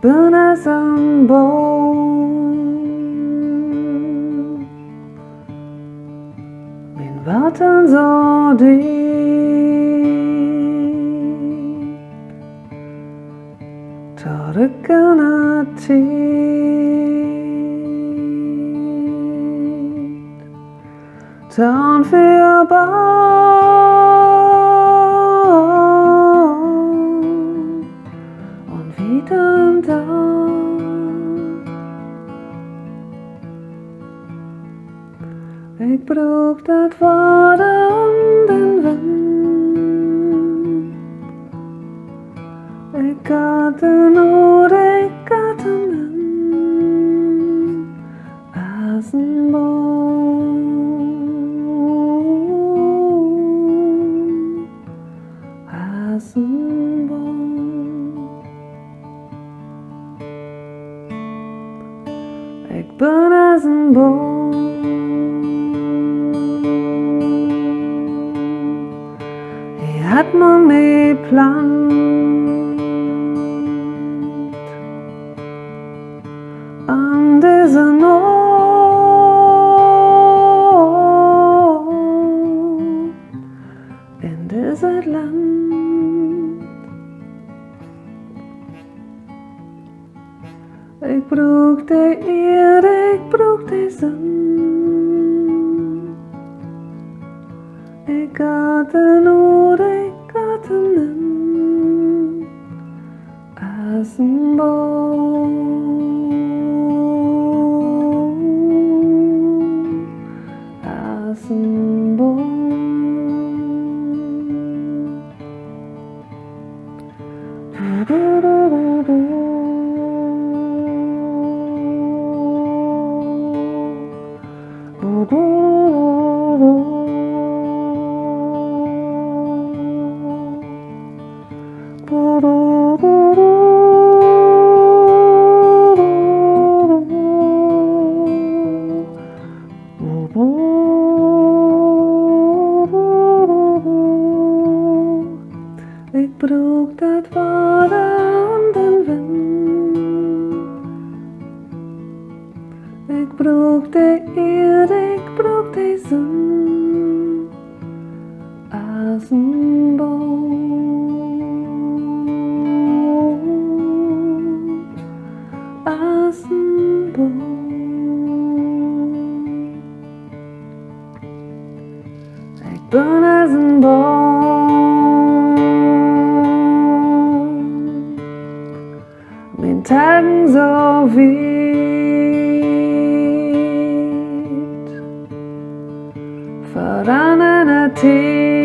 bin als een boom. Mijn worteln zo diep, drücken het tijd. Dan voor baum und wieder da. Ik brauch dat water und den wind. Ik had de nood, ik had de min. Als een boom, als een boom. Ik ben als een boom. Hat man nie plant an dieser Not in dieses Land. Ich brauch die Erde, ich brauch die Sonne. Ik had een oor, ik had een als een boom, als een boom. Ik brauch dat water und den wind. Ik brauch die Erde, ik brauch die Sonne. Als een boom, als een boom. Ik ben als een boom. Mijn tagen zo wiet, veranderen het tijd.